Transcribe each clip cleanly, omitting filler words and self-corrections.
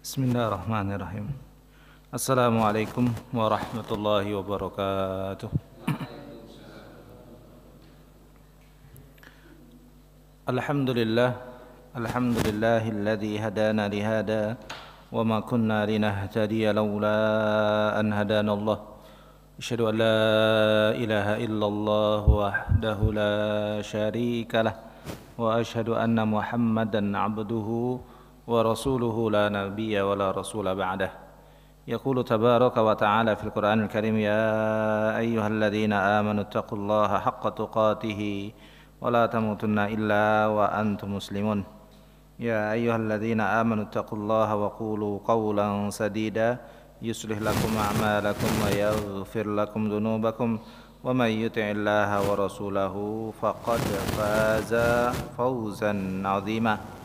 Bismillahirrahmanirrahim. Assalamualaikum warahmatullahi wabarakatuh. Alhamdulillah, alhamdulillahilladzi hadana lihada wa ma kunna linahtadiya laula an hadanallah. Asyhadu an la ilaha illallah wahdahu la syarikalah wa asyhadu anna Muhammadan abduhu wa rasuluhu la nabiyya wa la rasula ba'dah. Yaqulu tabaraka wa ta'ala fil Qur'anil Karim, ya ayyuhalladzina amanu taqullaha haqqa tuqatih wa la tamutunna illa wa antum muslimun. Ya ayyuhalladzina amanu taqullaha wa qulu qawlan sadida yuslih lakum a'malakum wa yaghfir lakum dhunubakum wa may yuti'illaha wa rasulahu faqad faza fawzan 'azima.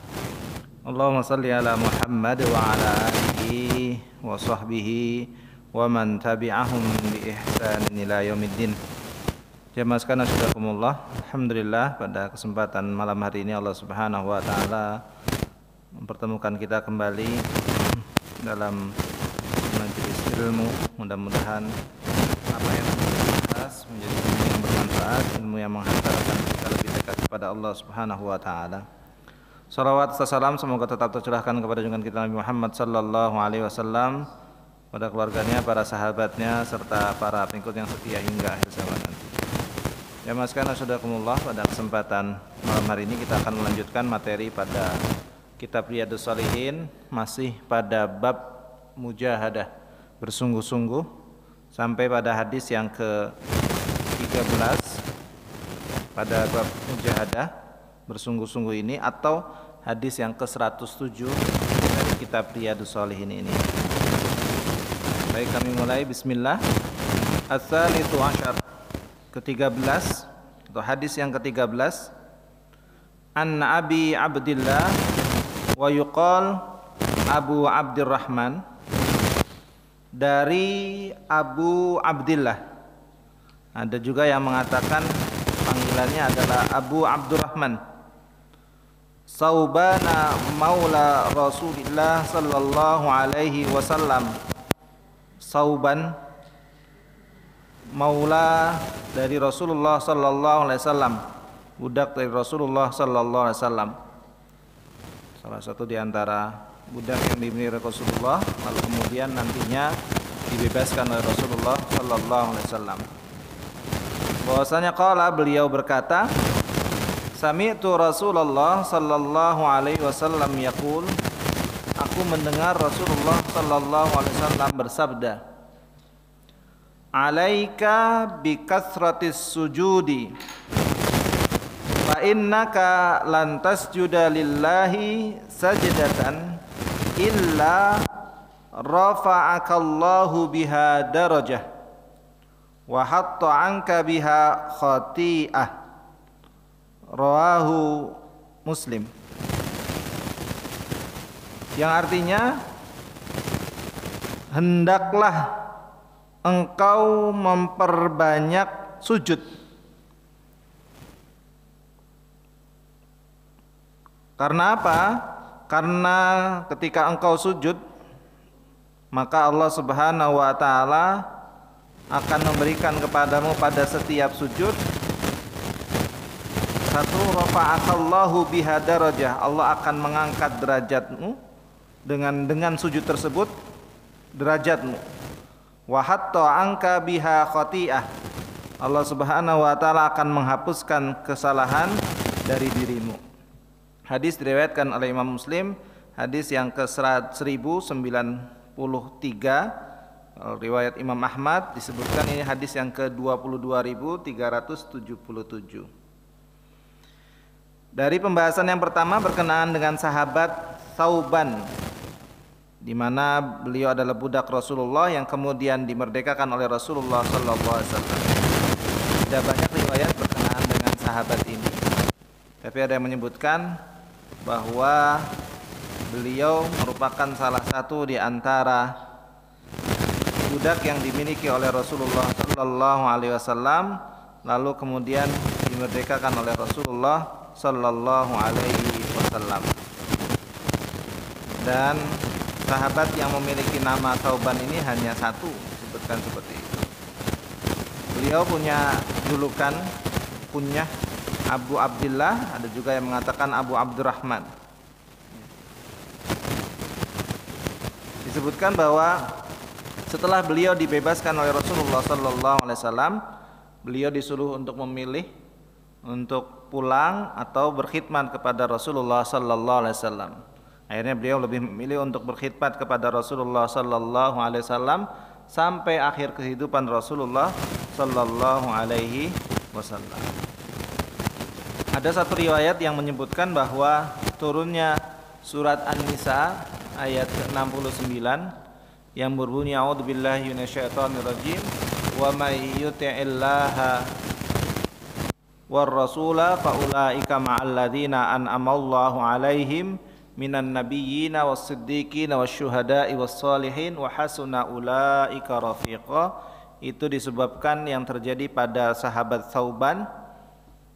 Allahumma salli ala Muhammad wa ala alihi wa sahbihi wa man tabi'ahum bi ihsanin ila yaumiddin. Jamaah sekalian rahimakumullah, alhamdulillah pada kesempatan malam hari ini Allah Subhanahu wa taala mempertemukan kita kembali dalam majelis ilmu. Mudah-mudahan apa yang kita bahas menjadi ilmu yang bermanfaat, ilmu yang menghantarkan kita lebih dekat kepada Allah Subhanahu wa taala. Salawat serta salam semoga tetap tercurahkan kepada junjungan kita Nabi Muhammad sallallahu alaihi wasallam, pada keluarganya, para sahabatnya, serta para pengikut yang setia hingga akhir zaman nanti. Ya mas sekalian rahimakumullah, pada kesempatan malam hari ini kita akan melanjutkan materi pada kitab Riyadhus Shalihin, masih pada bab mujahadah, bersungguh-sungguh, sampai pada hadis yang ke-13 pada bab mujahadah bersungguh-sungguh ini, atau hadis yang ke-107 dari kitab Riyadhus Shalihin ini. Baik, kami mulai. Bismillah. Ats-tsalitsu asyar, ke-13 atau hadis yang ke-13. An Abi Abdillah wa yuqal Abu Abdurrahman, dari Abu Abdillah. Ada juga yang mengatakan panggilannya adalah Abu Abdurrahman. Saubana maula Rasulillah sallallahu alaihi wasallam. Sauban maula dari Rasulullah sallallahu alaihi wasallam, budak dari Rasulullah sallallahu alaihi wasallam. Salah satu di antara budak yang dimiliki Rasulullah, lalu kemudian nantinya dibebaskan oleh Rasulullah sallallahu alaihi wasallam. Bahwasanya qala, beliau berkata, sami'tu Rasulullah sallallahu alaihi wasallam yaqul, aku mendengar Rasulullah sallallahu alaihi wasallam bersabda, alaika bi kathratis sujudi fa innaka lan tasjuda lillahi sajdatan illa rafa'akallahu biha darajah wa hatta anka biha khati'ah. Rawahu Muslim. Yang artinya, hendaklah engkau memperbanyak sujud. Karena apa? Karena ketika engkau sujud, maka Allah Subhanahu wa taala akan memberikan kepadamu pada setiap sujud satu, rafa'akallahu biha darajah, Allah akan mengangkat derajatmu dengan sujud tersebut, derajatmu. Wa hatta anka biha khati'ah, Allah Subhanahu wa taala akan menghapuskan kesalahan dari dirimu. Hadis diriwayatkan oleh Imam Muslim, hadis yang ke-1093. Riwayat Imam Ahmad disebutkan ini hadis yang ke-22.377. Dari pembahasan yang pertama berkenaan dengan sahabat Sauban, di mana beliau adalah budak Rasulullah yang kemudian dimerdekakan oleh Rasulullah sallallahu alaihi wasallam. Tidak banyak riwayat berkenaan dengan sahabat ini, tapi ada yang menyebutkan bahwa beliau merupakan salah satu di antara budak yang dimiliki oleh Rasulullah sallallahu alaihi wasallam, lalu kemudian dimerdekakan oleh Rasulullah sallallahu alaihi wasallam. Dan sahabat yang memiliki nama Thauban ini hanya satu, disebutkan seperti itu. Beliau punya julukan kunyah Abu Abdillah, ada juga yang mengatakan Abu Abdurrahman. Disebutkan bahwa setelah beliau dibebaskan oleh Rasulullah sallallahu alaihi wasallam, beliau disuruh untuk memilih untuk pulang atau berkhidmat kepada Rasulullah sallallahu alaihi wasallam. Akhirnya beliau lebih memilih untuk berkhidmat kepada Rasulullah sallallahu alaihi wasallam sampai akhir kehidupan Rasulullah sallallahu alaihi wasallam. Ada satu riwayat yang menyebutkan bahwa turunnya surat An-Nisa ayat 69 yang berbunyi a'udzubillahi minasyaitonirrajim wa may yuti'illaha war rasula faulaika ma'al ladzina an'amallahu 'alaihim minan nabiyyina was-siddiqina wasyuhada'i was-shalihin wa hasuna ulaika rafiqa. Itu disebabkan yang terjadi pada sahabat Thauban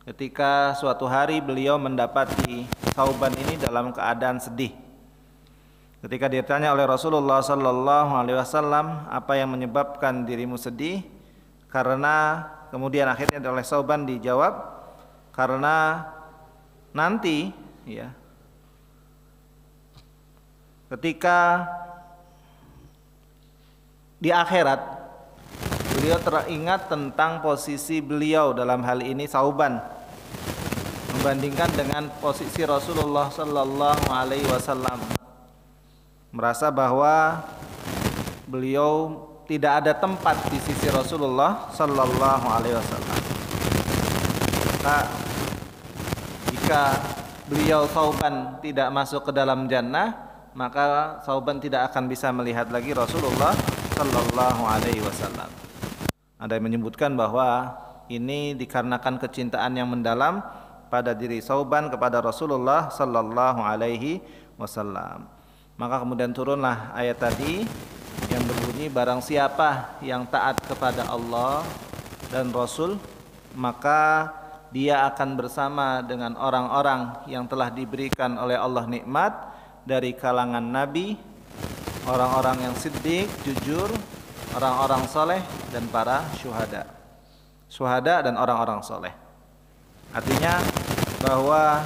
ketika suatu hari beliau mendapati Thauban ini dalam keadaan sedih. Ketika ditanya oleh Rasulullah sallallahu alaihi wasallam, apa yang menyebabkan dirimu sedih? Karena kemudian akhirnya oleh Thauban dijawab, karena nanti ya, ketika di akhirat beliau teringat tentang posisi beliau, dalam hal ini Thauban, membandingkan dengan posisi Rasulullah sallallahu alaihi wasallam, merasa bahwa beliau tidak ada tempat di sisi Rasulullah sallallahu alaihi wasallam. Maka jika beliau Thauban tidak masuk ke dalam jannah, maka Thauban tidak akan bisa melihat lagi Rasulullah sallallahu alaihi wasallam. Ada yang menyebutkan bahwa ini dikarenakan kecintaan yang mendalam pada diri Thauban kepada Rasulullah sallallahu alaihi wasallam. Maka kemudian turunlah ayat tadi yang berbunyi, barang siapa yang taat kepada Allah dan Rasul, maka dia akan bersama dengan orang-orang yang telah diberikan oleh Allah nikmat dari kalangan nabi, orang-orang yang siddiq, jujur, orang-orang soleh, dan para syuhada dan orang-orang soleh. Artinya bahwa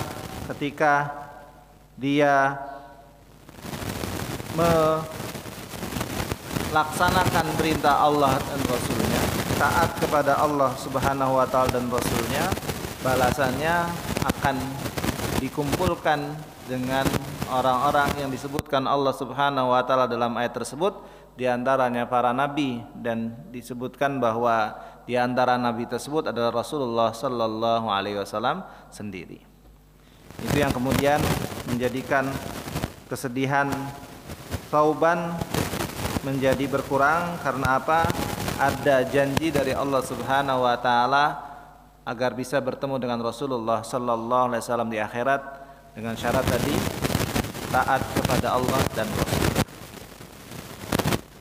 ketika dia melaksanakan perintah Allah dan Rasulnya, taat kepada Allah subhanahu wa ta'ala dan Rasulnya, balasannya akan dikumpulkan dengan orang-orang yang disebutkan Allah subhanahu wa ta'ala dalam ayat tersebut, diantaranya para nabi, dan disebutkan bahwa diantara nabi tersebut adalah Rasulullah sallallahu alaihi wasallam sendiri. Itu yang kemudian menjadikan kesedihan Thauban menjadi berkurang. Karena apa? Ada janji dari Allah subhanahu wa ta'ala agar bisa bertemu dengan Rasulullah sallallahu alaihi wasallam di akhirat, dengan syarat tadi taat kepada Allah dan Rasul.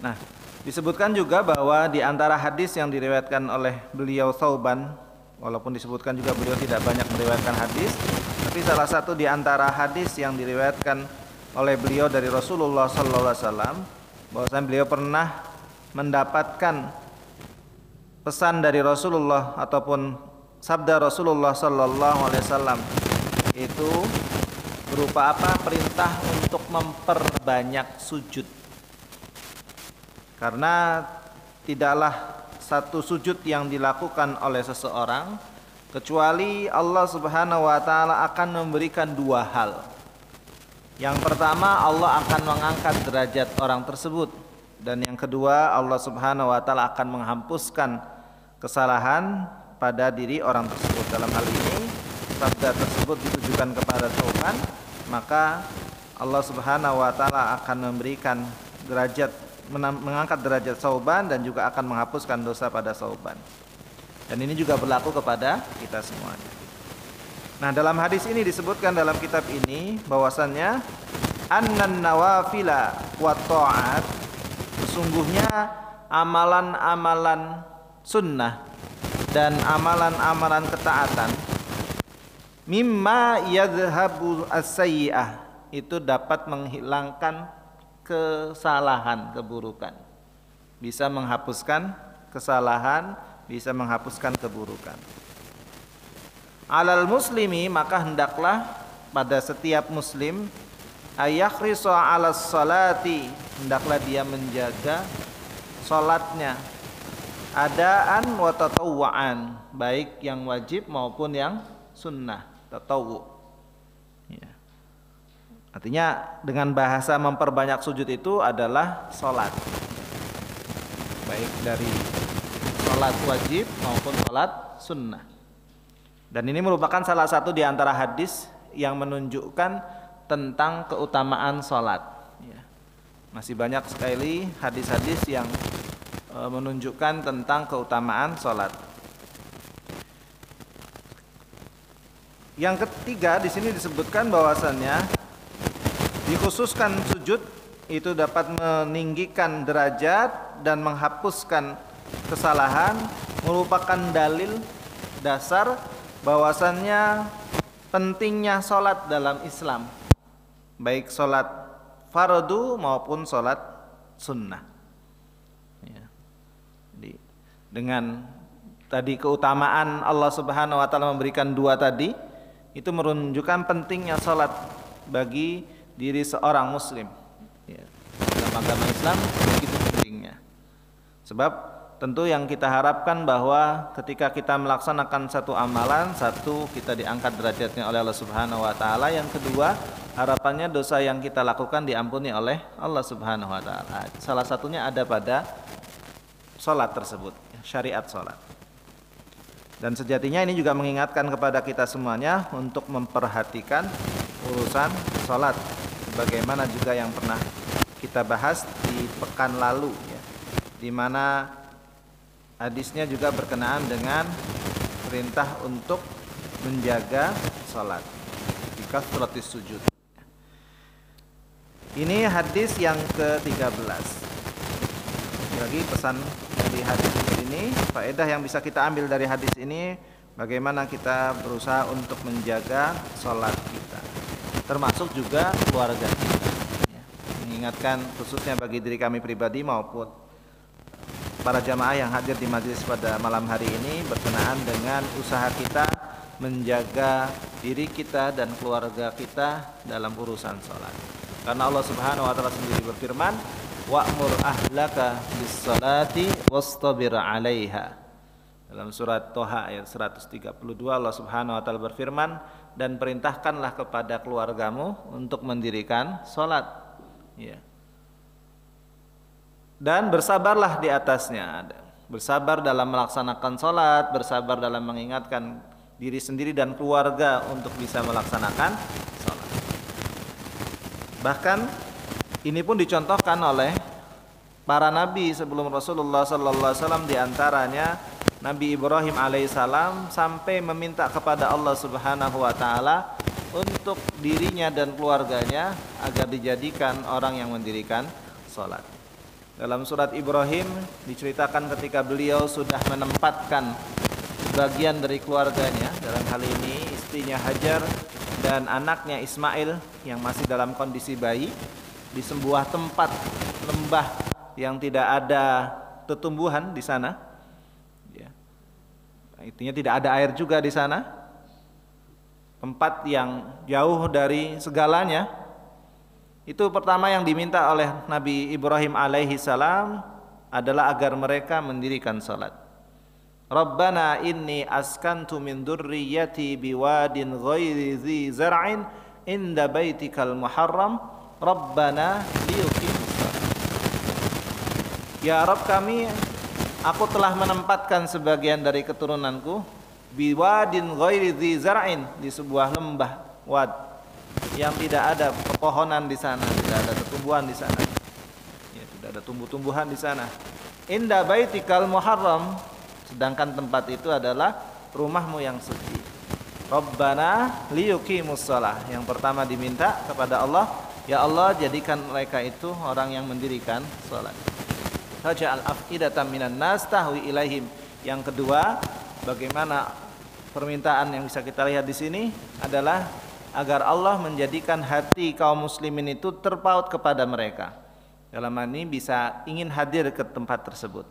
Nah, disebutkan juga bahwa di antara hadis yang diriwayatkan oleh beliau Thauban, walaupun disebutkan juga beliau tidak banyak meriwayatkan hadis, tapi salah satu di antara hadis yang diriwayatkan oleh beliau dari Rasulullah sallallahu alaihi wasallam, bahwasanya beliau pernah mendapatkan pesan dari Rasulullah ataupun sabda Rasulullah sallallahu alaihi wasallam itu berupa apa? Perintah untuk memperbanyak sujud. Karena tidaklah satu sujud yang dilakukan oleh seseorang kecuali Allah subhanahu wa ta'ala akan memberikan dua hal. Yang pertama, Allah akan mengangkat derajat orang tersebut, dan yang kedua, Allah subhanahu wa ta'ala akan menghapuskan kesalahan pada diri orang tersebut. Dalam hal ini sabda tersebut ditujukan kepada Thauban, maka Allah subhanahu wa ta'ala akan memberikan derajat, mengangkat derajat Thauban, dan juga akan menghapuskan dosa pada Thauban. Dan ini juga berlaku kepada kita semuanya. Nah, dalam hadis ini disebutkan dalam kitab ini bahwasannya annan nawafila wa ta'at, sesungguhnya amalan-amalan sunnah dan amalan-amalan ketaatan, mimma yadhhabu as-sayyi'ah, itu dapat menghilangkan kesalahan, keburukan. Bisa menghapuskan kesalahan, bisa menghapuskan keburukan. Alal muslimi, maka hendaklah pada setiap muslim ayakhrisu 'alas salati, hendaklah dia menjaga salatnya adaan wa tatawwu'an, baik yang wajib maupun yang sunnah, tatawwu. Ya. Artinya dengan bahasa memperbanyak sujud itu adalah salat, baik dari salat wajib maupun salat sunnah. Dan ini merupakan salah satu di antara hadis yang menunjukkan tentang keutamaan salat. Ya. Masih banyak sekali hadis-hadis yang menunjukkan tentang keutamaan salat. Yang ketiga di sini disebutkan bahwasannya dikhususkan sujud itu dapat meninggikan derajat dan menghapuskan kesalahan, merupakan dalil dasar bahwasannya pentingnya salat dalam Islam, baik salat fardu maupun salat sunnah. Dengan tadi keutamaan Allah Subhanahu wa taala memberikan dua tadi, itu menunjukkan pentingnya salat bagi diri seorang muslim. Ya. Dalam agama Islam begitu pentingnya. Sebab tentu yang kita harapkan bahwa ketika kita melaksanakan satu amalan, satu kita diangkat derajatnya oleh Allah Subhanahu wa taala, yang kedua harapannya dosa yang kita lakukan diampuni oleh Allah Subhanahu wa taala. Salah satunya ada pada salat tersebut, syariat salat. Dan sejatinya ini juga mengingatkan kepada kita semuanya untuk memperhatikan urusan salat, bagaimana juga yang pernah kita bahas di pekan lalu, ya, di mana hadisnya juga berkenaan dengan perintah untuk menjaga salat di kasratis sujud. Ini hadis yang ke-13. Lagi pesan dari hadis ini, faedah yang bisa kita ambil dari hadis ini, bagaimana kita berusaha untuk menjaga sholat kita, termasuk juga keluarga kita. Ya, mengingatkan khususnya bagi diri kami pribadi maupun para jamaah yang hadir di majelis pada malam hari ini berkenaan dengan usaha kita menjaga diri kita dan keluarga kita dalam urusan sholat. Karena Allah Subhanahu wa taala sendiri berfirman, wa'mur ahlaka bis-salati wastabir 'alaiha. Dalam surat Toha ayat 132 Allah Subhanahu wa taala berfirman, dan perintahkanlah kepada keluargamu untuk mendirikan salat. Ya. Dan bersabarlah di atasnya. Bersabar dalam melaksanakan salat, bersabar dalam mengingatkan diri sendiri dan keluarga untuk bisa melaksanakan salat. Bahkan ini pun dicontohkan oleh para nabi sebelum Rasulullah sallallahu alaihi wasallam, di antaranya Nabi Ibrahim alaihissalam sampai meminta kepada Allah Subhanahu wa taala untuk dirinya dan keluarganya agar dijadikan orang yang mendirikan salat. Dalam surat Ibrahim diceritakan ketika beliau sudah menempatkan bagian dari keluarganya, dalam hal ini istrinya Hajar dan anaknya Ismail yang masih dalam kondisi bayi, di sebuah tempat lembah yang tidak ada tetumbuhan di sana, ya. Intinya tidak ada air juga di sana, tempat yang jauh dari segalanya. Itu pertama yang diminta oleh Nabi Ibrahim alaihi salam adalah agar mereka mendirikan salat. Rabbana inni askantu min dzurriyyati biwadin ghairi dzi zar'in inda baitikal muharram Rabbana liyuqimus shalah. Ya Rabb kami, aku telah menempatkan sebagian dari keturunanku biwadin ghairi dzi zar'in, di sebuah lembah wad yang tidak ada pepohonan di sana, tidak ada tumbuhan di sana. Ya, tidak ada tumbuh-tumbuhan di sana. Inda baitikal muharram, sedangkan tempat itu adalah rumahmu yang suci. Rabbana liyuqimus shalah. Yang pertama diminta kepada Allah, ya Allah, jadikan mereka itu orang yang mendirikan salat. Faj'al af'idatan minan nas tahwi ilaihim. Yang kedua, bagaimana permintaan yang bisa kita lihat di sini adalah agar Allah menjadikan hati kaum muslimin itu terpaut kepada mereka. Dalam hal ini bisa ingin hadir ke tempat tersebut.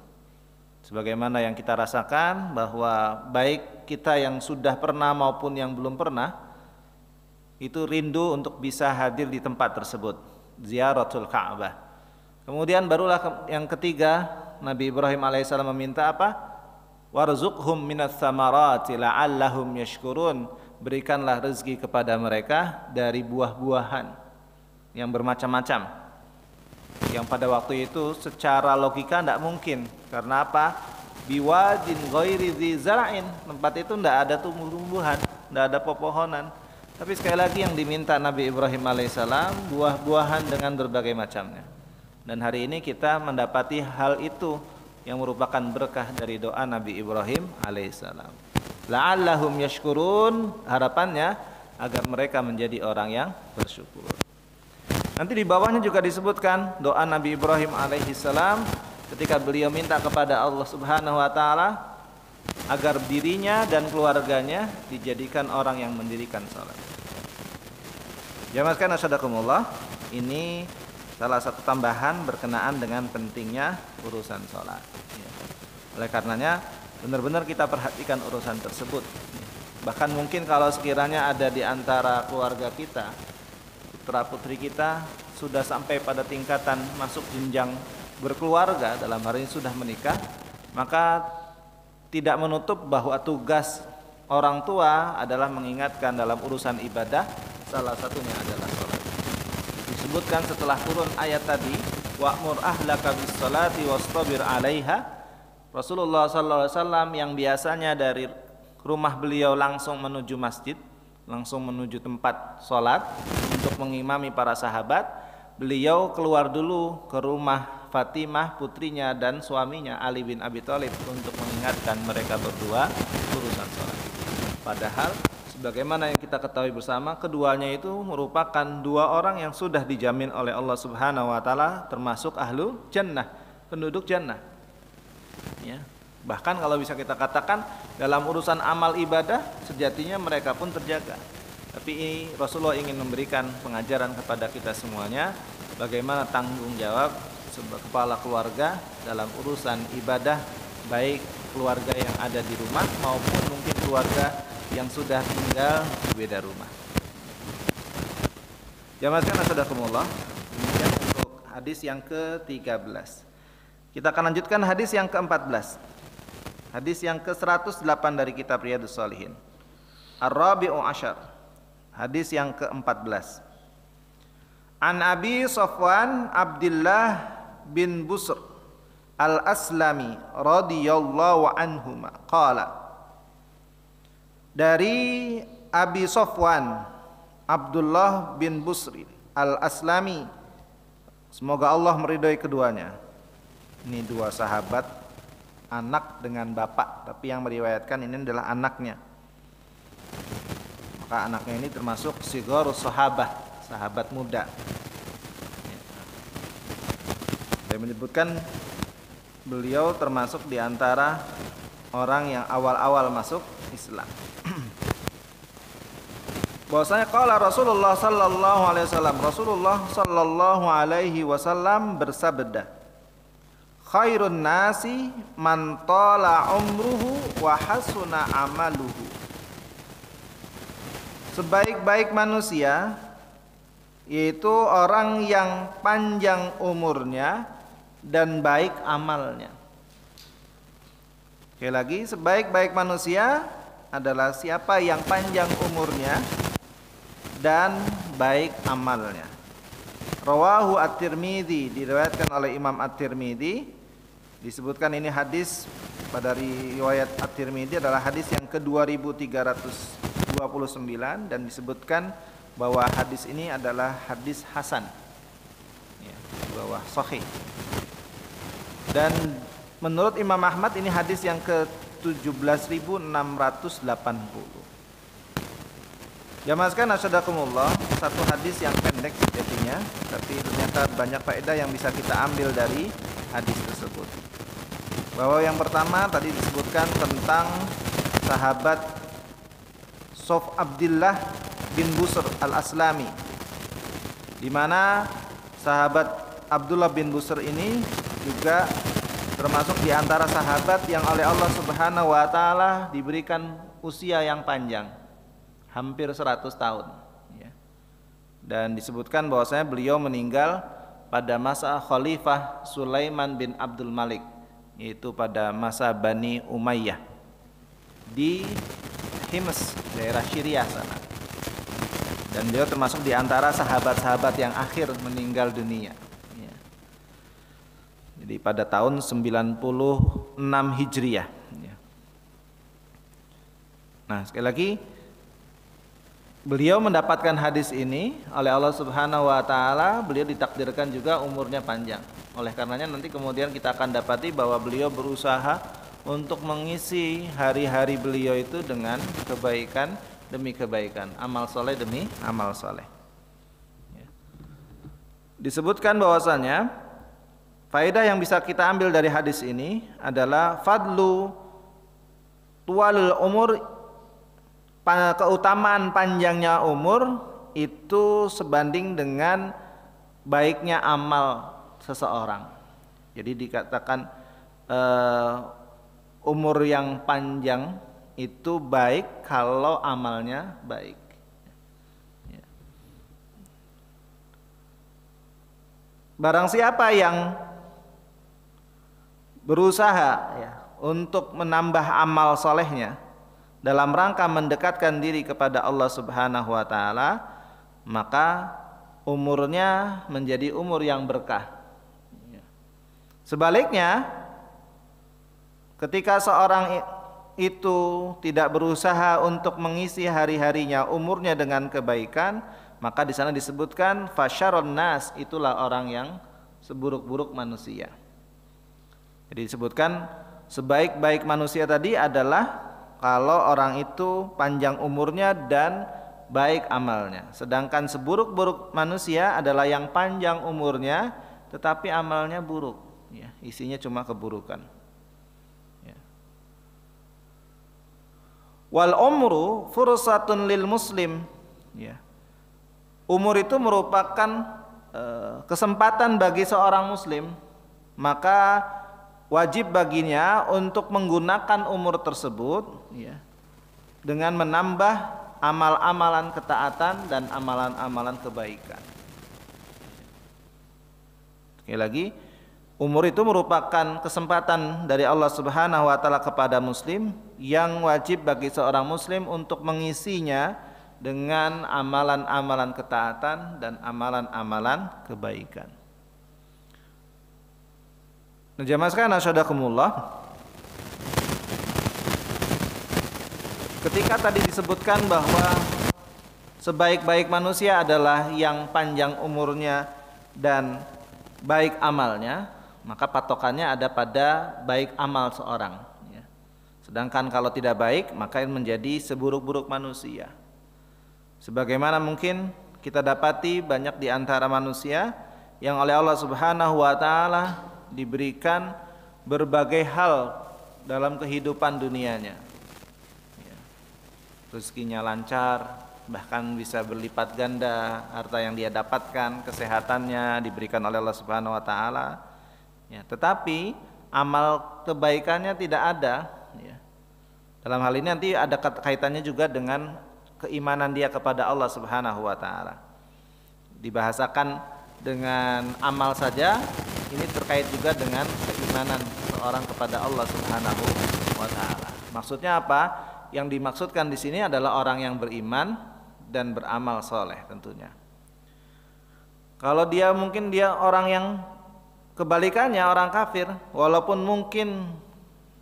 Sebagaimana yang kita rasakan bahwa baik kita yang sudah pernah maupun yang belum pernah itu rindu untuk bisa hadir di tempat tersebut, ziaratul Ka'bah. Kemudian barulah yang ketiga, Nabi Ibrahim alaihissalam meminta apa? Warzuqhum minas samarati la'allahum yashkurun. Berikanlah rezeki kepada mereka dari buah-buahan yang bermacam-macam. Yang pada waktu itu secara logika tidak mungkin. Karena apa? Biwadin ghairi dzi zara'in. Tempat itu tidak ada tumbuh-tumbuhan, tidak ada pepohonan. Tapi sekali lagi yang diminta Nabi Ibrahim alaihissalam buah-buahan dengan berbagai macamnya. Dan hari ini kita mendapati hal itu yang merupakan berkah dari doa Nabi Ibrahim alaihissalam. La'allahum yashkurun, harapannya agar mereka menjadi orang yang bersyukur. Nanti di bawahnya juga disebutkan doa Nabi Ibrahim alaihissalam ketika beliau minta kepada Allah Subhanahu wa taala agar dirinya dan keluarganya dijadikan orang yang mendirikan salat. Jamaah sekalian asyhadakumullah, ini salah satu tambahan berkenaan dengan pentingnya urusan salat. Oleh karenanya benar-benar kita perhatikan urusan tersebut. Bahkan mungkin kalau sekiranya ada di antara keluarga kita, putra putri kita sudah sampai pada tingkatan masuk jenjang berkeluarga, dalam hal ini sudah menikah, maka tidak menutup bahwa tugas orang tua adalah mengingatkan dalam urusan ibadah, salah satunya adalah salat. Disebutkan setelah turun ayat tadi, wa'mur ahlaka bis salati wastabir 'alaiha, Rasulullah sallallahu alaihi wasallam yang biasanya dari rumah beliau langsung menuju masjid, langsung menuju tempat sholat untuk mengimami para sahabat, beliau keluar dulu ke rumah Fatimah putrinya dan suaminya Ali bin Abi Thalib untuk mengingatkan mereka berdua urusan sholat. Padahal sebagaimana yang kita ketahui bersama, keduanya itu merupakan dua orang yang sudah dijamin oleh Allah Subhanahu wa taala termasuk ahlu jannah, penduduk jannah. Ya. Bahkan kalau bisa kita katakan dalam urusan amal ibadah sejatinya mereka pun terjaga. Tapi Rasulullah ingin memberikan pengajaran kepada kita semuanya bagaimana tanggung jawab sebagai kepala keluarga dalam urusan ibadah, baik keluarga yang ada di rumah maupun mungkin keluarga yang sudah tinggal di beda rumah. Jamaah sekalian rahimakumullah, demikian untuk hadis yang ke-13. Kita akan lanjutkan hadis yang ke-14. Hadis yang ke-108 dari kitab Riyadhus Shalihin. Ar-Rabi'u Asyar. Hadis yang ke-14. An Abi Safwan Abdullah bin Busr Al-Aslami radhiyallahu anhuma qala. Dari Abi Safwan Abdullah bin Busr Al-Aslami, semoga Allah meridhai keduanya. Ini dua sahabat, anak dengan bapak, tapi yang meriwayatkan ini adalah anaknya. Maka anaknya ini termasuk sigharus sahabah, sahabat muda. Saya menyebutkan beliau termasuk di antara orang yang awal-awal masuk Islam. Bahwasanya qala Rasulullah sallallahu alaihi wasallam, Rasulullah sallallahu alaihi wasallam bersabda, khairun nasi man tala umruhu wa hasuna amaluhu. Sebaik-baik manusia yaitu orang yang panjang umurnya dan baik amalnya. Sekali lagi, sebaik-baik manusia adalah siapa yang panjang umurnya dan baik amalnya. Rawahu At-Tirmidzi, diriwayatkan oleh Imam At-Tirmidzi. Disebutkan ini hadis pada riwayat At-Tirmidzi adalah hadis yang ke-2329 dan disebutkan bahwa hadis ini adalah hadis hasan, ya, bahwa sahih. Dan menurut Imam Ahmad ini hadis yang ke-17.680. Jamaah sekalian asyhadakumullah, satu hadis yang pendek sejatinya, tapi ternyata banyak faedah yang bisa kita ambil dari hadis tersebut. Bahwa yang pertama tadi disebutkan tentang sahabat Sof Abdullah bin Busr Al-Aslami, di mana sahabat Abdullah bin Busr ini juga termasuk di antara sahabat yang oleh Allah Subhanahu wa taala diberikan usia yang panjang, hampir 100 tahun ya. Dan disebutkan bahwasanya beliau meninggal pada masa Khalifah Sulaiman bin Abdul Malik, yaitu pada masa Bani Umayyah di Hims, daerah Syria sana. Dan beliau termasuk di antara sahabat-sahabat yang akhir meninggal dunia ya. Jadi pada tahun 96 Hijriah ya. Nah, sekali lagi beliau mendapatkan hadis ini oleh Allah Subhanahu wa taala, beliau ditakdirkan juga umurnya panjang. Oleh karenanya nanti kemudian kita akan dapati bahwa beliau berusaha untuk mengisi hari-hari beliau itu dengan kebaikan demi kebaikan, amal soleh demi amal soleh. Ya. Disebutkan bahwasanya faedah yang bisa kita ambil dari hadis ini adalah fadlu tuwalul umur, keutamaan panjangnya umur itu sebanding dengan baiknya amal seseorang. Jadi dikatakan umur yang panjang itu baik kalau amalnya baik. Ya. Barang siapa yang berusaha ya, untuk menambah amal solehnya dalam rangka mendekatkan diri kepada Allah Subhanahu wa taala, maka umurnya menjadi umur yang berkah. Ya. Sebaliknya, ketika seorang itu tidak berusaha untuk mengisi hari-harinya, umurnya dengan kebaikan, maka di sana disebutkan fasyarun nas, itulah orang yang seburuk-buruk manusia. Jadi disebutkan sebaik-baik manusia tadi adalah kalau orang itu panjang umurnya dan baik amalnya. Sedangkan seburuk-buruk manusia adalah yang panjang umurnya tetapi amalnya buruk ya, isinya cuma keburukan. Wal umru fursatun lil muslim ya. Umur itu merupakan kesempatan bagi seorang muslim, maka wajib baginya untuk menggunakan umur tersebut ya, dengan menambah amal-amalan ketaatan dan amalan-amalan kebaikan. Sekali lagi, umur itu merupakan kesempatan dari Allah Subhanahu wa taala kepada muslim yang wajib bagi seorang muslim untuk mengisinya dengan amalan-amalan ketaatan dan amalan-amalan kebaikan. Nah, jamaah sekalian asyhadakumullah, ketika tadi disebutkan bahwa sebaik-baik manusia adalah yang panjang umurnya dan baik amalnya, maka patokannya ada pada baik amal seorang ya. Sedangkan kalau tidak baik, maka menjadi seburuk-buruk manusia. Sebagaimana mungkin kita dapati banyak di antara manusia yang oleh Allah Subhanahu wa taala diberikan berbagai hal dalam kehidupan dunianya ya. Rezekinya lancar, bahkan bisa berlipat ganda harta yang dia dapatkan, kesehatannya diberikan oleh Allah Subhanahu wa taala. Ya, tetapi amal kebaikannya tidak ada ya. Dalam hal ini nanti ada kaitannya juga dengan keimanan dia kepada Allah Subhanahu wa taala. Dibahasakan dengan amal saja, ini terkait juga dengan keimanan seorang kepada Allah Subhanahu wa taala. Maksudnya apa? Yang dimaksudkan di sini adalah orang yang beriman dan beramal soleh tentunya. Kalau dia mungkin dia orang yang kebalikannya, orang kafir, walaupun mungkin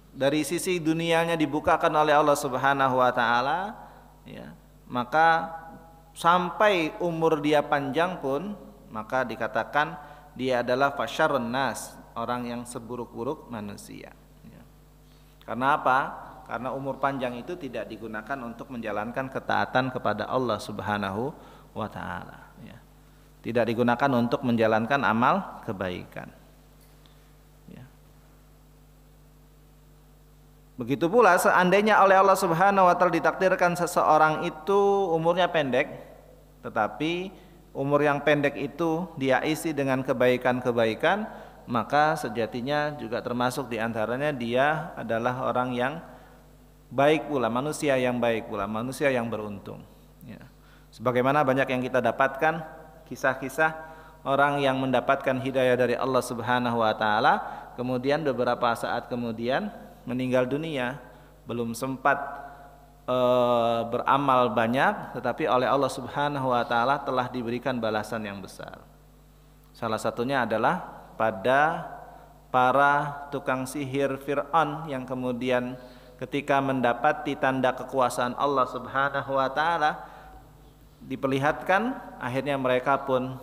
dari sisi dunianya dibukakan oleh Allah Subhanahu wa taala ya, maka sampai umur dia panjang pun maka dikatakan dia adalah fasyarun nas, orang yang seburuk-buruk manusia ya. Karena apa? Karena umur panjang itu tidak digunakan untuk menjalankan ketaatan kepada Allah Subhanahu wa taala ya. Tidak digunakan untuk menjalankan amal kebaikan. Begitu pula seandainya oleh Allah Subhanahu wa taala ditakdirkan seseorang itu umurnya pendek, tetapi umur yang pendek itu dia isi dengan kebaikan-kebaikan, maka sejatinya juga termasuk diantaranya dia adalah orang yang baik pula, manusia yang baik pula, manusia yang beruntung. Ya. Sebagaimana banyak yang kita dapatkan kisah-kisah orang yang mendapatkan hidayah dari Allah Subhanahu wa taala, kemudian beberapa saat kemudian meninggal dunia, belum sempat beramal banyak, tetapi oleh Allah Subhanahu wa taala telah diberikan balasan yang besar. Salah satunya adalah pada para tukang sihir Fir'aun yang kemudian ketika mendapati tanda kekuasaan Allah Subhanahu wa taala diperlihatkan, akhirnya mereka pun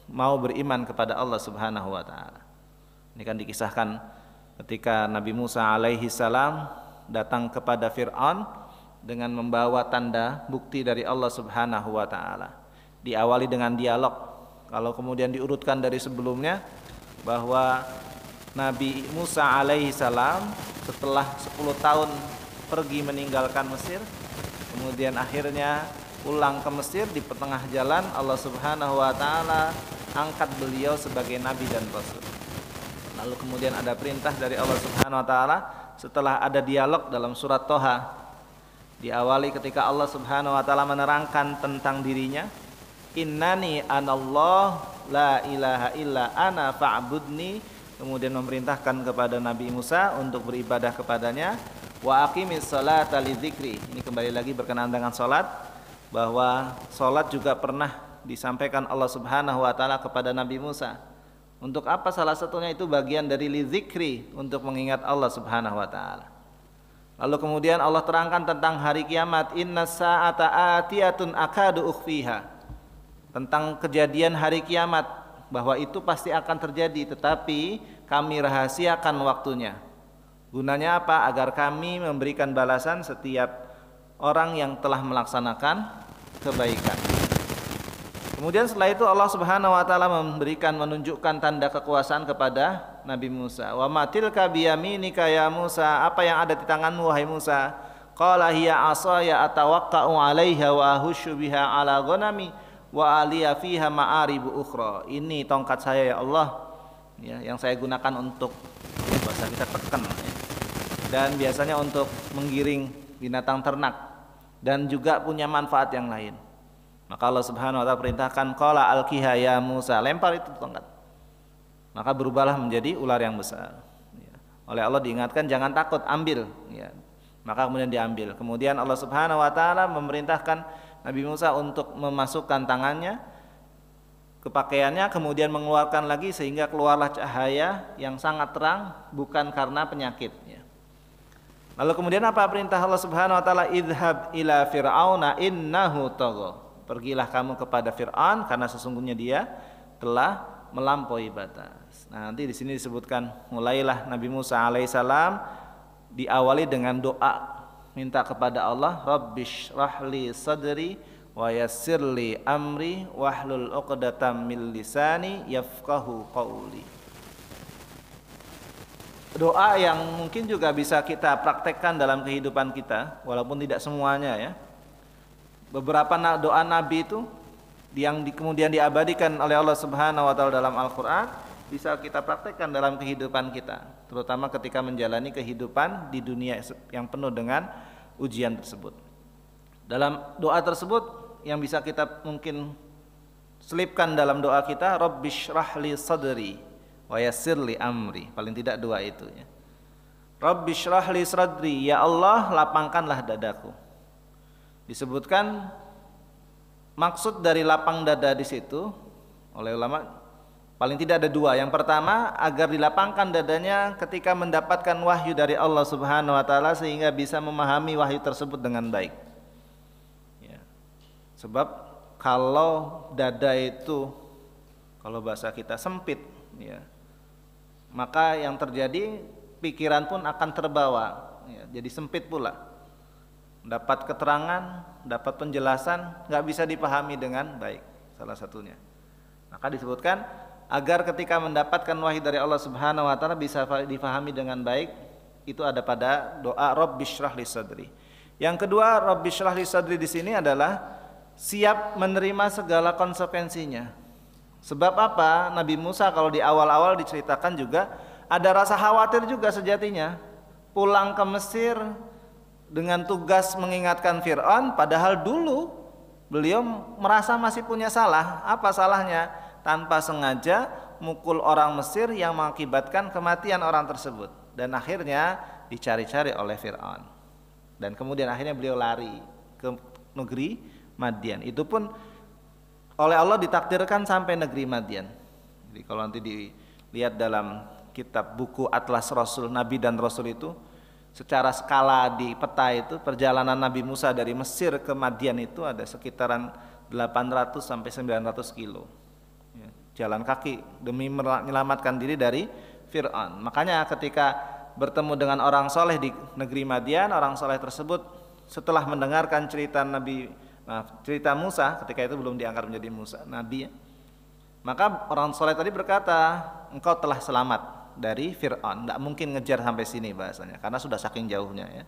mau beriman kepada Allah Subhanahu wa taala. Ini kan dikisahkan ketika Nabi Musa alaihi salam datang kepada Fir'aun dengan membawa tanda bukti dari Allah Subhanahu wa taala. Diawali dengan dialog. Kalau kemudian diurutkan dari sebelumnya bahwa Nabi Musa alaihi salam setelah 10 tahun pergi meninggalkan Mesir, kemudian akhirnya pulang ke Mesir, di tengah jalan Allah Subhanahu wa taala angkat beliau sebagai nabi dan rasul. Lalu kemudian ada perintah dari Allah Subhanahu wa taala setelah ada dialog dalam surat Toha. Diawali ketika Allah Subhanahu wa taala menerangkan tentang dirinya, innani anallah la ilaha illa ana fa'budni, kemudian memerintahkan kepada Nabi Musa untuk beribadah kepadanya, wa aqimis sholata lidzikri. Ini kembali lagi berkenaan dengan salat, bahwa salat juga pernah disampaikan Allah Subhanahu wa taala kepada Nabi Musa. Untuk apa? Salah satunya itu bagian dari lidzikri, untuk mengingat Allah Subhanahu wa taala. Lalu kemudian Allah terangkan tentang hari kiamat, innas sa'ata atiyatun akadu ukhfiha, tentang kejadian hari kiamat, bahwa itu pasti akan terjadi tetapi kami rahasiakan waktunya. Gunanya apa? Agar kami memberikan balasan setiap orang yang telah melaksanakan kebaikan. Kemudian setelah itu Allah Subhanahu wa taala menunjukkan tanda kekuasaan kepada Nabi Musa. Wa matilka biyaminika ya Musa, apa yang ada di tanganmu wahai Musa? Qala hiya asaya atawaqqa'u 'alaiha wa ahushu biha 'ala ghanami wa aliya fiha ma'aribu ukhra. Ini tongkat saya ya Allah, ya, yang saya gunakan untuk bahasa kita tekan, ya. Dan biasanya untuk menggiring binatang ternak dan juga punya manfaat yang lain. Maka Allah Subhanahu wa taala perintahkan, qala alqiha ya Musa, lempar itu tongkat. Maka berubahlah menjadi ular yang besar. Ya. Oleh Allah diingatkan jangan takut, ambil. Ya. Maka kemudian diambil. Kemudian Allah Subhanahu wa taala memerintahkan Nabi Musa untuk memasukkan tangannya ke pakaiannya, kemudian mengeluarkan lagi sehingga keluarlah cahaya yang sangat terang, bukan karena penyakit. Ya. Lalu kemudian apa perintah Allah Subhanahu wa taala? Idhab ila fir'auna innahu tagha. Pergilah kamu kepada Fir'aun karena sesungguhnya dia telah melampaui batas. Nah, nanti di sini disebutkan mulailah Nabi Musa alaihissalam diawali dengan doa minta kepada Allah, Rabbish rahli sadri wa yassirli amri wahlul 'uqdatam min lisani yafqahu qawli. Doa yang mungkin juga bisa kita praktekkan dalam kehidupan kita, walaupun tidak semuanya, ya. Beberapa doa Nabi itu yang kemudian diabadikan oleh Allah Subhanahu wa taala dalam Al-Qur'an bisa kita praktekkan dalam kehidupan kita, terutama ketika menjalani kehidupan di dunia yang penuh dengan ujian tersebut. Dalam doa tersebut yang bisa kita mungkin selipkan dalam doa kita, Rabbish rahli sadri wa yassirli amri. Paling tidak dua itu, ya. Rabbish rahli sadri, ya Allah lapangkanlah dadaku. Disebutkan maksud dari lapang dada di situ oleh ulama paling tidak ada dua. Yang pertama, agar dilapangkan dadanya ketika mendapatkan wahyu dari Allah Subhanahu wa taala sehingga bisa memahami wahyu tersebut dengan baik. Ya. Sebab kalau dada itu, kalau bahasa kita sempit, ya, maka yang terjadi pikiran pun akan terbawa, ya, jadi sempit pula. Dapat keterangan, dapat penjelasan, nggak bisa dipahami dengan baik, salah satunya. Maka disebutkan agar ketika mendapatkan wahyu dari Allah Subhanahu wa taala bisa dipahami dengan baik, itu ada pada doa Rabbish rahli sadri. Yang kedua, Rabbish rahli sadri di sini adalah siap menerima segala konsekuensinya. Sebab apa? Nabi Musa kalau di awal-awal diceritakan juga ada rasa khawatir juga sejatinya. Pulang ke Mesir dengan tugas mengingatkan Fir'aun, padahal dulu beliau merasa masih punya salah. Apa salahnya? Tanpa sengaja mukul orang Mesir yang mengakibatkan kematian orang tersebut. Dan akhirnya dicari-cari oleh Fir'aun. Dan kemudian akhirnya beliau lari ke negeri Madian. Itu pun oleh Allah ditakdirkan sampai negeri Madian. Jadi kalau nanti dilihat dalam kitab buku Atlas Rasul, Nabi dan Rasul itu, secara skala di peta itu perjalanan Nabi Musa dari Mesir ke Madian itu ada sekitaran 800 sampai 900 kilo. Jalan kaki demi menyelamatkan diri dari Fir'aun. Makanya ketika bertemu dengan orang soleh di negeri Madian, orang soleh tersebut setelah mendengarkan cerita cerita Musa, ketika itu belum diangkat menjadi Musa, Nabi ya, maka orang soleh tadi berkata, engkau telah selamat dari Fir'aun, tidak mungkin ngejar sampai sini bahasanya, karena sudah saking jauhnya ya.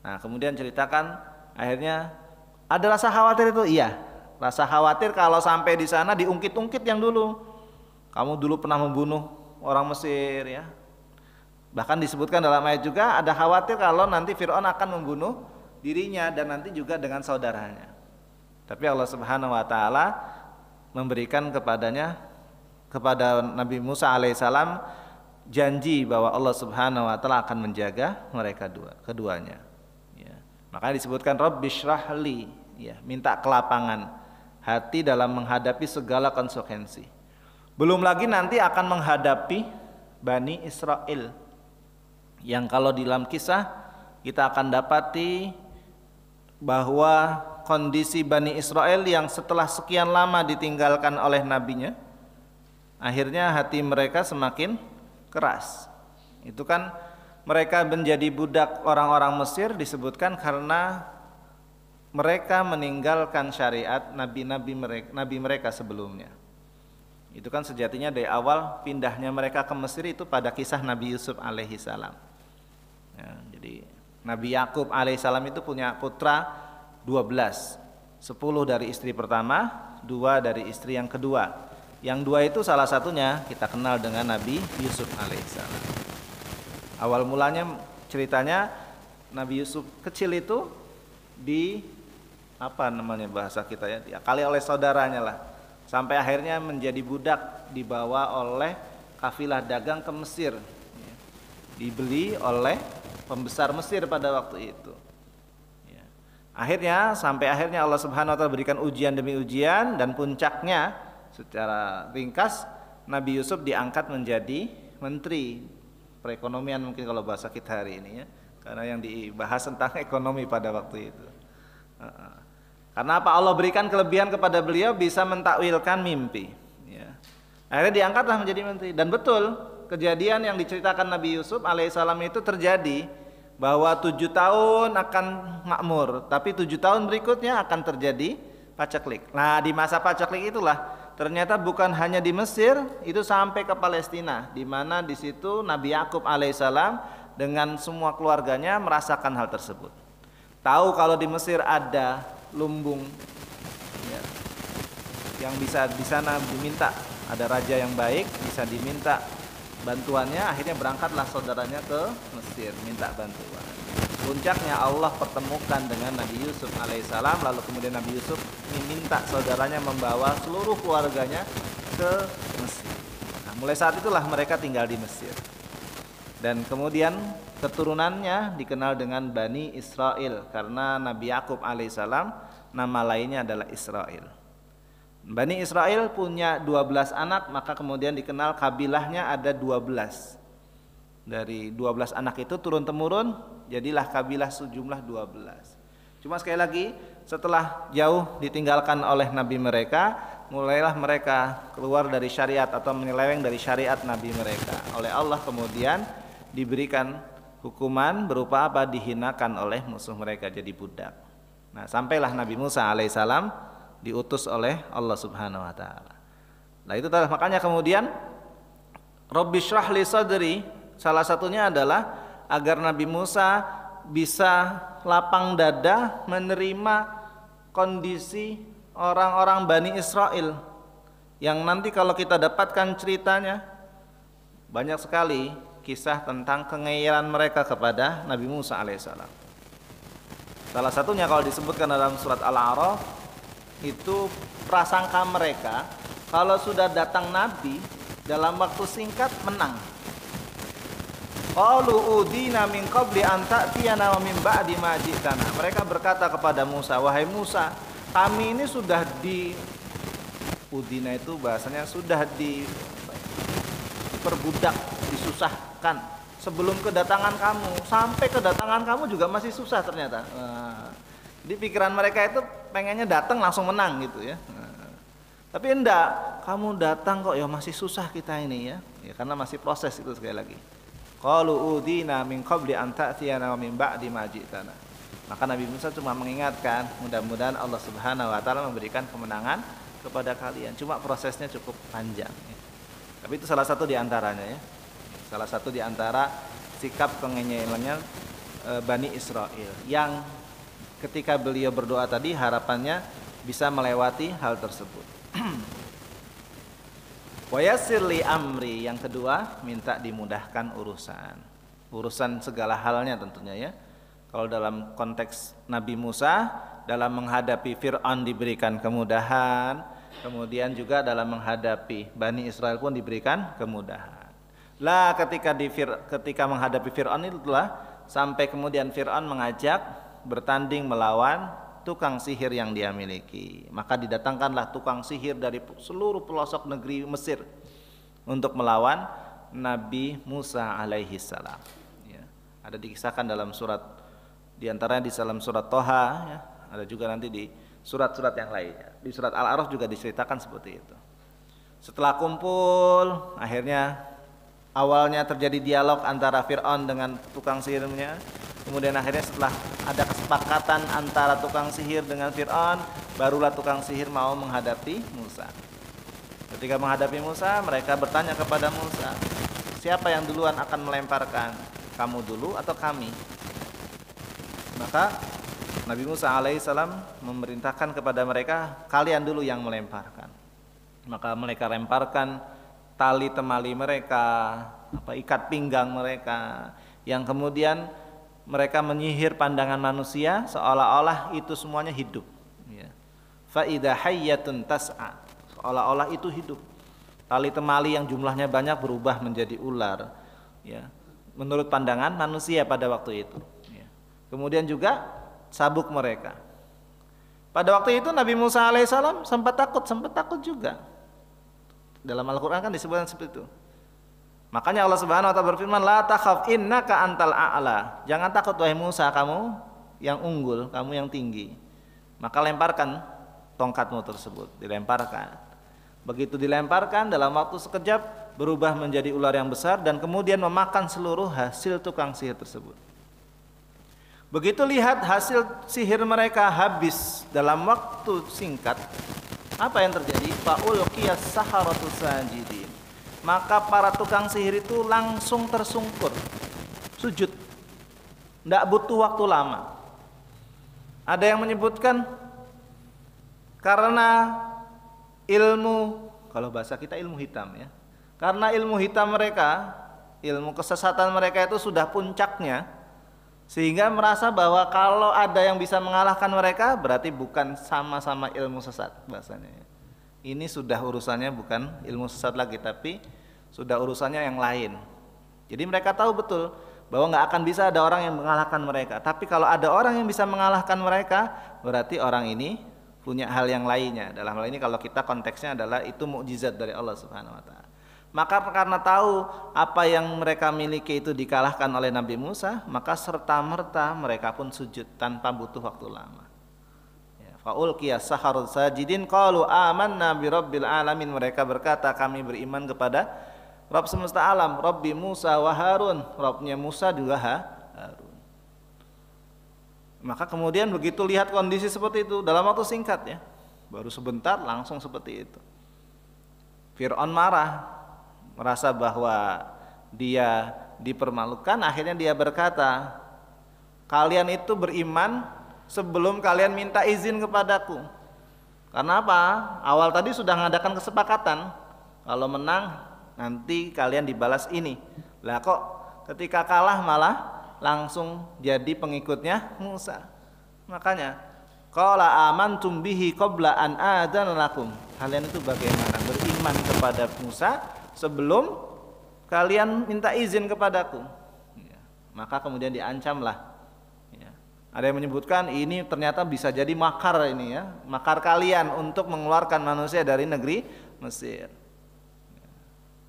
Nah kemudian ceritakan, akhirnya ada rasa khawatir itu, iya, rasa khawatir kalau sampai di sana diungkit-ungkit yang dulu, kamu dulu pernah membunuh orang Mesir ya. Bahkan disebutkan dalam ayat juga ada khawatir kalau nanti Fir'aun akan membunuh dirinya dan nanti juga dengan saudaranya. Tapi Allah Subhanahu wa taala memberikan kepada Nabi Musa alaihissalam janji bahwa Allah Subhanahu wa taala akan menjaga mereka keduanya. Ya. Makanya disebutkan Rabbishrahli, ya, minta kelapangan hati dalam menghadapi segala konsekuensi. Belum lagi nanti akan menghadapi Bani Israel, yang kalau di dalam kisah kita akan dapati bahwa kondisi Bani Israel yang setelah sekian lama ditinggalkan oleh nabinya, akhirnya hati mereka semakin keras. Itu kan mereka menjadi budak orang-orang Mesir disebutkan karena mereka meninggalkan syariat nabi mereka sebelumnya. Itu kan sejatinya dari awal pindahnya mereka ke Mesir itu pada kisah Nabi Yusuf alaihissalam. Ya, jadi Nabi Yakub alaihissalam itu punya putra 12, 10 dari istri pertama, 2 dari istri yang kedua. Yang 2 itu salah satunya kita kenal dengan Nabi Yusuf alaihissalam. Awal mulanya ceritanya Nabi Yusuf kecil itu bahasa kita ya, diakali oleh saudaranya lah. Sampai akhirnya menjadi budak dibawa oleh kafilah dagang ke Mesir. Dibeli oleh pembesar Mesir pada waktu itu. Sampai akhirnya Allah Subhanahu wa taala berikan ujian demi ujian, dan puncaknya secara ringkas Nabi Yusuf diangkat menjadi menteri perekonomian, mungkin kalau bahasa kita hari ini ya. Karena yang dibahas tentang ekonomi pada waktu itu. Karena apa? Allah berikan kelebihan kepada beliau bisa mentakwilkan mimpi ya. Akhirnya diangkatlah menjadi menteri. Dan betul kejadian yang diceritakan Nabi Yusuf alaihissalam itu terjadi, bahwa 7 tahun akan makmur, tapi 7 tahun berikutnya akan terjadi paceklik. Nah di masa paceklik itulah ternyata bukan hanya di Mesir, itu sampai ke Palestina, di mana di situ Nabi Yakub alaihissalam dengan semua keluarganya merasakan hal tersebut. Tahu kalau di Mesir ada lumbung ya, yang bisa di sana diminta, ada raja yang baik bisa diminta bantuannya, akhirnya berangkatlah saudaranya ke Mesir minta bantuan. Puncaknya Allah pertemukan dengan Nabi Yusuf alaihissalam, lalu kemudian Nabi Yusuf meminta saudaranya membawa seluruh keluarganya ke Mesir. Nah, mulai saat itulah mereka tinggal di Mesir. Dan kemudian keturunannya dikenal dengan Bani Israel, karena Nabi Yakub alaihissalam nama lainnya adalah Israel. Bani Israel punya 12 anak, maka kemudian dikenal kabilahnya ada 12. Dari 12 anak itu turun-temurun jadilah kabilah sejumlah 12. Cuma sekali lagi setelah jauh ditinggalkan oleh nabi mereka, mulailah mereka keluar dari syariat atau menyeleweng dari syariat nabi mereka. Oleh Allah kemudian diberikan hukuman berupa apa? Dihinakan oleh musuh mereka, jadi budak. Nah, sampailah Nabi Musa alaihissalam diutus oleh Allah Subhanahu wa taala. Nah, itu makanya kemudian Rabbishrah li sadri, salah satunya adalah agar Nabi Musa bisa lapang dada menerima kondisi orang-orang Bani Israel yang nanti kalau kita dapatkan ceritanya banyak sekali kisah tentang kengeiran mereka kepada Nabi Musa alaihissalam. Salah satunya kalau disebutkan dalam surat Al-A'raf itu prasangka mereka kalau sudah datang Nabi dalam waktu singkat menang. Qalu udina min qabli an ta'tiyana wa min ba'di ma ji'tana. Mereka berkata kepada Musa, wahai Musa, kami ini sudah udina itu bahasanya sudah diperbudak, disusahkan sebelum kedatangan kamu. Sampai kedatangan kamu juga masih susah ternyata. Di pikiran mereka itu pengennya datang langsung menang gitu ya. Tapi enggak, kamu datang kok ya masih susah kita ini ya. Ya karena masih proses itu sekali lagi. Qalu udina min qabli an ta'tiyana wa min ba'di ma ji'tana. Maka Nabi Musa cuma mengingatkan, mudah-mudahan Allah Subhanahu wa taala memberikan kemenangan kepada kalian. Cuma prosesnya cukup panjang ya. Tapi itu salah satu di antaranya ya. Salah satu di antara sikap pengenyelannya Bani Israel yang ketika beliau berdoa tadi harapannya bisa melewati hal tersebut. Wa yassir li amri, yang kedua minta dimudahkan urusan segala halnya tentunya ya. Kalau dalam konteks Nabi Musa dalam menghadapi Fir'aun diberikan kemudahan, kemudian juga dalam menghadapi Bani Israel pun diberikan kemudahan. Lah ketika menghadapi Fir'aun itulah sampai kemudian Fir'aun mengajak bertanding melawan tukang sihir yang dia miliki. Maka didatangkanlah tukang sihir dari seluruh pelosok negeri Mesir untuk melawan Nabi Musa alaihi salam ya. Ada dikisahkan dalam surat, diantaranya di dalam surat Toha ya. Ada juga nanti di surat-surat yang lainnya. Di surat Al-A'raf juga diceritakan seperti itu. Setelah kumpul, akhirnya awalnya terjadi dialog antara Fir'aun dengan tukang sihirnya. Kemudian akhirnya setelah ada kesepakatan antara tukang sihir dengan Fir'aun, barulah tukang sihir mau menghadapi Musa. Ketika menghadapi Musa, mereka bertanya kepada Musa, siapa yang duluan akan melemparkan? Kamu dulu atau kami? Maka Nabi Musa alaihissalam memerintahkan kepada mereka, kalian dulu yang melemparkan. Maka mereka lemparkan tali temali mereka, ikat pinggang mereka, yang kemudian mereka menyihir pandangan manusia seolah-olah itu semuanya hidup ya. Fa idza hayyatun tas'a, seolah-olah itu hidup. Tali temali yang jumlahnya banyak berubah menjadi ular ya, menurut pandangan manusia pada waktu itu ya. Kemudian juga sabuk mereka. Pada waktu itu Nabi Musa alaihissalam sempat takut juga. Dalam Al-Qur'an kan disebutkan seperti itu. Makanya Allah Subhanahu wa taala berfirman, la takhaf innaka antal a'la. Jangan takut wahai Musa, kamu yang unggul, kamu yang tinggi. Maka lemparkan tongkatmu tersebut, dilemparkan. Begitu dilemparkan dalam waktu sekejap berubah menjadi ular yang besar dan kemudian memakan seluruh hasil tukang sihir tersebut. Begitu lihat hasil sihir mereka habis dalam waktu singkat, apa yang terjadi? Fa'ulqiyas saharatu sajidin. Maka para tukang sihir itu langsung tersungkur, sujud. Tidak butuh waktu lama. Ada yang menyebutkan karena ilmu, kalau bahasa kita ilmu hitam ya. Karena ilmu hitam mereka, ilmu kesesatan mereka itu sudah puncaknya, sehingga merasa bahwa kalau ada yang bisa mengalahkan mereka berarti bukan sama-sama ilmu sesat bahasanya. Ini sudah urusannya bukan ilmu sesat lagi, tapi sudah urusannya yang lain. Jadi mereka tahu betul bahwa nggak akan bisa ada orang yang mengalahkan mereka. Tapi kalau ada orang yang bisa mengalahkan mereka, berarti orang ini punya hal yang lainnya. Dalam hal ini kalau kita konteksnya adalah itu mukjizat dari Allah Subhanahu wa taala. Maka karena tahu apa yang mereka miliki itu dikalahkan oleh Nabi Musa, maka serta-merta mereka pun sujud tanpa butuh waktu lama. Fa'ulqiyas saharatu sajidin qalu amanna bi rabbil alamin. Mereka berkata, kami beriman kepada Rabb semesta alam, Rabbi Musa wa Harun, Rabbnya Musa juga Harun. Maka kemudian begitu lihat kondisi seperti itu dalam waktu singkat ya, baru sebentar langsung seperti itu. Fir'aun marah, merasa bahwa dia dipermalukan, akhirnya dia berkata, kalian itu beriman sebelum kalian minta izin kepadaku. Karena apa? Awal tadi sudah mengadakan kesepakatan, kalau menang nanti kalian dibalas ini. Lah kok ketika kalah malah langsung jadi pengikutnya Musa. Makanya qala amantum bihi qabla an adzana lakum. Kalian itu bagaimana beriman kepada Musa sebelum kalian minta izin kepadaku. Ya. Maka kemudian diancamlah. Ya. Ada yang menyebutkan ini ternyata bisa jadi makar ini ya, makar kalian untuk mengeluarkan manusia dari negeri Mesir. Ya.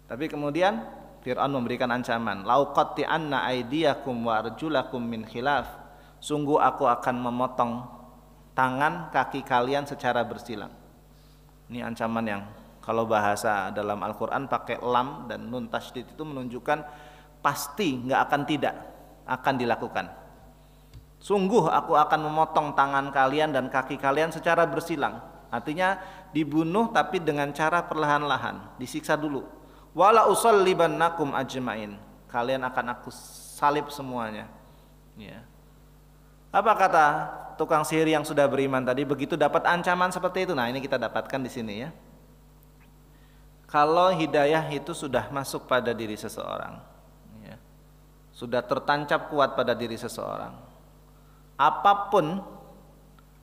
Tapi kemudian Fir'aun memberikan ancaman, lauqatti'anna aydiyakum wa arjulakum min khilaf. Sungguh aku akan memotong tangan kaki kalian secara bersilang. Ini ancaman yang kalau bahasa dalam Al-Quran pakai lam dan nun tasydid itu menunjukkan pasti nggak akan tidak akan dilakukan. Sungguh aku akan memotong tangan kalian dan kaki kalian secara bersilang. Artinya dibunuh tapi dengan cara perlahan-lahan, disiksa dulu. Wala usallibannakum ajmain. Kalian akan aku salib semuanya. Ya. Apa kata tukang sihir yang sudah beriman tadi begitu dapat ancaman seperti itu? Nah, ini kita dapatkan di sini ya. Kalau hidayah itu sudah masuk pada diri seseorang, ya, sudah tertancap kuat pada diri seseorang, apapun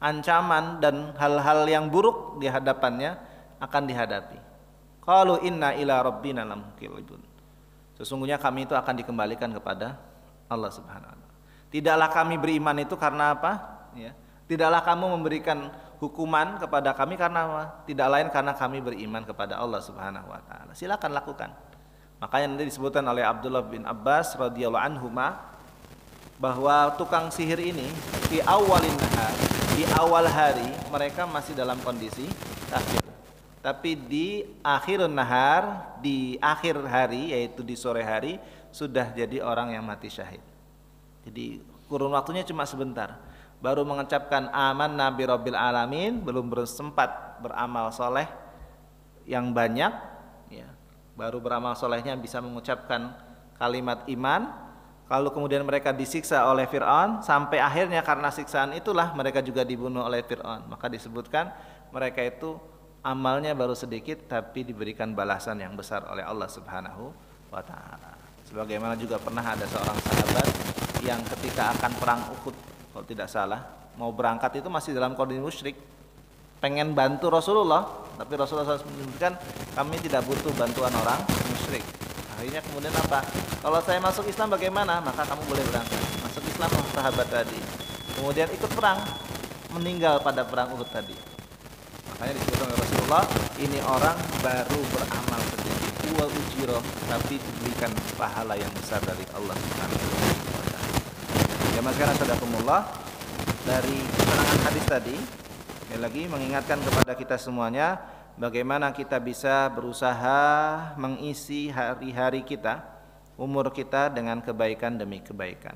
ancaman dan hal-hal yang buruk di hadapannya akan dihadapi. Qalu inna ila rabbina lamunqalibun. Sesungguhnya kami itu akan dikembalikan kepada Allah Subhanahu wa taala. Tidaklah kami beriman itu karena apa? Ya. Tidaklah kamu memberikan hukuman kepada kami karena apa? Tidak lain karena kami beriman kepada Allah Subhanahu wa taala. Silakan lakukan. Makanya nanti disebutkan oleh Abdullah bin Abbas radhiyallahu anhuma bahwa tukang sihir ini di awal hari mereka masih dalam kondisi kafir. Tapi di akhirun nahar, di akhir hari yaitu di sore hari sudah jadi orang yang mati syahid. Jadi kurun waktunya cuma sebentar. Baru mengucapkan amanna bi rabbil alamin, belum sempat beramal soleh yang banyak ya. Baru beramal solehnya bisa mengucapkan kalimat iman. Kalau kemudian mereka disiksa oleh Fir'aun, sampai akhirnya karena siksaan itulah mereka juga dibunuh oleh Fir'aun. Maka disebutkan mereka itu amalnya baru sedikit tapi diberikan balasan yang besar oleh Allah Subhanahu wa taala. Sebagaimana juga pernah ada seorang sahabat yang ketika akan perang Uhud, kalau tidak salah, mau berangkat itu masih dalam kondisi musyrik, pengen bantu Rasulullah, tapi Rasulullah SAW menyebutkan kami tidak butuh bantuan orang musyrik. Akhirnya kemudian apa? Kalau saya masuk Islam bagaimana? Maka kamu boleh berangkat. Masuk Islam sahabat tadi. Kemudian ikut perang, meninggal pada perang Uhud tadi. Makanya disebutkan oleh Rasulullah, ini orang baru beramal sedikit, wa ujiro, tapi diberikan pahala yang besar dari Allah Subhanahu wa taala. Jamaah sekalian sadakumullah, dari keterangan hadis tadi sekali lagi mengingatkan kepada kita semuanya bagaimana kita bisa berusaha mengisi hari-hari kita, umur kita dengan kebaikan demi kebaikan.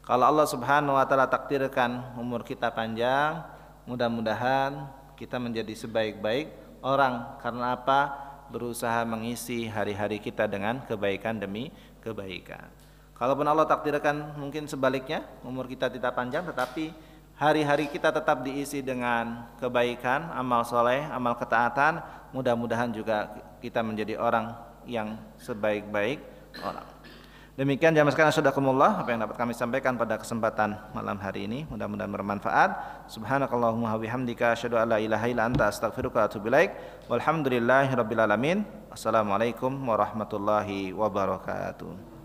Kalau Allah Subhanahu wa taala takdirkan umur kita panjang, mudah-mudahan kita menjadi sebaik-baik orang. Karena apa? Berusaha mengisi hari-hari kita dengan kebaikan demi kebaikan. Kalaupun Allah takdirkan mungkin sebaliknya, umur kita tidak panjang tetapi hari-hari kita tetap diisi dengan kebaikan, amal soleh, amal ketaatan, mudah-mudahan juga kita menjadi orang yang sebaik-baik orang. Demikian jamaah sekalian sadakumullah apa yang dapat kami sampaikan pada kesempatan malam hari ini, mudah-mudahan bermanfaat. Subhanakallahumma wa bihamdika asyhadu an la ilaha illa anta astaghfiruka wa atubu ilaik. Walhamdulillahirabbil alamin. Assalamualaikum warahmatullahi wabarakatuh.